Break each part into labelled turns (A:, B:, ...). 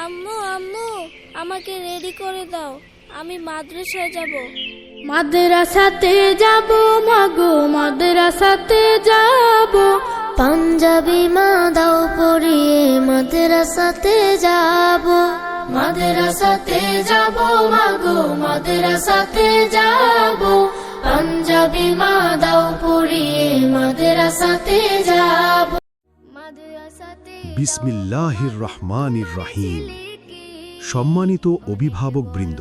A: আম্মু আম্মু আমাকে রেডি করে দাও, আমি মাদ্রাসায় যাব।
B: মাদ্রাসাতে যাব মাগো, মাদ্রাসাতে যাব।
C: পাঞ্জাবি মা দাও পরিয়ে মাদ্রাসাতে যাব।
B: মাদ্রাসাতে যাব মাগো, মাদ্রাসাতে যাব। পাঞ্জাবি মা দাও পরিয়ে মাদ্রাসাতে যাব।
D: বিসমিল্লাহির রহমানির রহিম। সম্মানিত অভিভাবকবৃন্দ,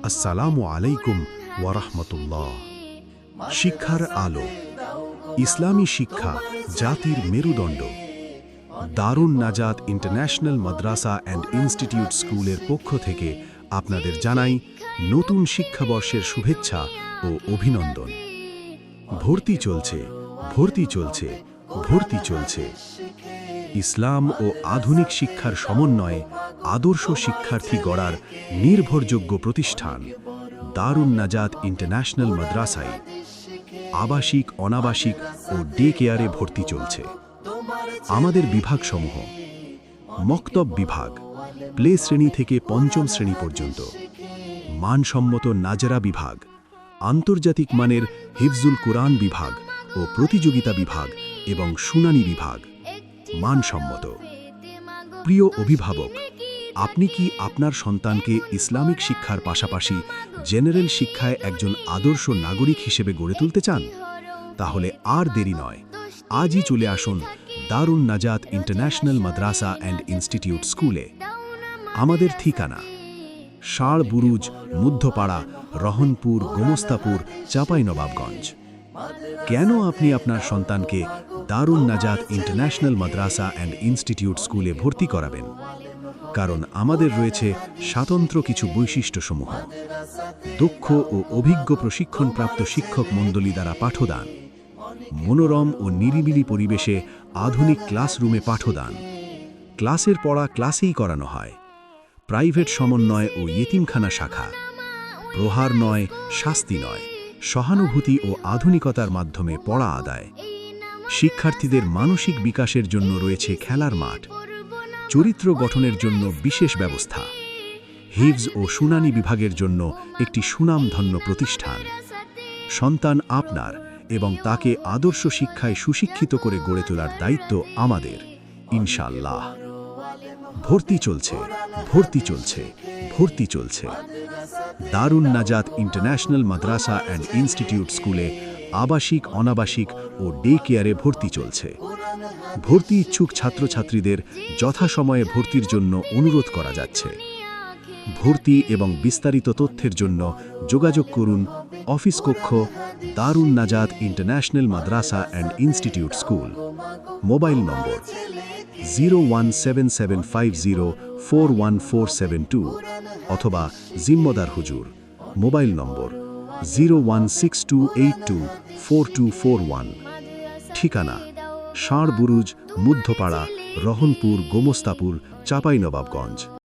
D: আসসালামু আলাইকুম ওয়া রাহমাতুল্লাহ। শিক্ষার আলো, ইসলামী শিক্ষা জাতির মেরুদণ্ড। দারুন নাজাত ইন্টারন্যাশনাল মাদ্রাসা অ্যান্ড ইনস্টিটিউট স্কুলের পক্ষ থেকে আপনাদের জানাই নতুন শিক্ষাবর্ষের শুভেচ্ছা ও অভিনন্দন। ভর্তি চলছে, ভর্তি চলছে, ভর্তি চলছে। ইসলাম ও আধুনিক শিক্ষার সমন্বয়ে আদর্শ শিক্ষার্থী গড়ার নির্ভরযোগ্য প্রতিষ্ঠান দারুন নাজাত ইন্টারন্যাশনাল মাদ্রাসায় আবাসিক, অনাবাসিক ও ডে কেয়ারে ভর্তি চলছে। আমাদের বিভাগসমূহ: মক্তব বিভাগ, প্লে শ্রেণী থেকে পঞ্চম শ্রেণী পর্যন্ত; মানসম্মত নাজরা বিভাগ, আন্তর্জাতিক মানের হিফজুল কুরআন বিভাগ ও প্রতিযোগিতা বিভাগ এবং শুনানি বিভাগ। মানসম্মত। প্রিয় অভিভাবক, আপনি কি আপনার সন্তানকে ইসলামিক শিক্ষার পাশাপাশি জেনারেল শিক্ষায় একজন আদর্শ নাগরিক হিসেবে গড়ে তুলতে চান? তাহলে আর দেরি নয়, আজই চলে আসুন দারুন নাজাত ইন্টারন্যাশনাল মাদ্রাসা অ্যান্ড ইনস্টিটিউট স্কুলে। আমাদের ঠিকানা: ষাড় বুরুজ, মধ্যপাড়া, রহনপুর, গোমস্তাপুর, চাঁপাইনবাবগঞ্জ। কেন আপনি আপনার সন্তানকে দারুন নাজাত ইন্টারন্যাশনাল মাদ্রাসা অ্যান্ড ইনস্টিটিউট স্কুলে ভর্তি করাবেন? কারণ আমাদের রয়েছে স্বতন্ত্র কিছু বৈশিষ্ট্যসমূহ: দক্ষ ও অভিজ্ঞ প্রশিক্ষণপ্রাপ্ত শিক্ষক মণ্ডলী দ্বারা পাঠদান, মনোরম ও নিরিবিলি পরিবেশে আধুনিক ক্লাসরুমে পাঠদান, ক্লাসের পড়া ক্লাসেই করানো হয়, প্রাইভেট সমন্বয় ও ইয়েতিমখানা শাখা, প্রহার নয়, শাস্তি নয়, সহানুভূতি ও আধুনিকতার মাধ্যমে পড়া আদায়। শিক্ষার্থীদের মানসিক বিকাশের জন্য রয়েছে খেলার মাঠ, চরিত্র গঠনের জন্য বিশেষ ব্যবস্থা, হিফজ ও শুনানি বিভাগের জন্য একটি সুনামধন্য প্রতিষ্ঠান। সন্তান আপনার এবং তাকে আদর্শ শিক্ষায় সুশিক্ষিত করে গড়ে তোলার দায়িত্ব আমাদের, ইনশাআল্লাহ। ভর্তি চলছে, ভর্তি চলছে, ভর্তি চলছে। দারুন নাজাত ইন্টারন্যাশনাল মাদ্রাসা অ্যান্ড ইনস্টিটিউট স্কুলে আবাসিক, অনাবাসিক ও ডে কেয়ারে ভর্তি চলছে। ভর্তি ইচ্ছুক ছাত্রছাত্রীদের যথাসময়ে ভর্তির জন্য অনুরোধ করা যাচ্ছে। ভর্তি এবং বিস্তারিত তথ্যের জন্য যোগাযোগ করুন অফিস কক্ষ, দারুন নাজাত international Madrasa and institute school. Mobile নম্বর 01775041472 অথবা জিম্মদার হুজুর, মোবাইল নম্বর 01628242241। ঠিকানা: ষাড় বুরুজ, মধ্যপাড়া, রহনপুর, গোমস্তাপুর, চাঁপাইনবাবগঞ্জ।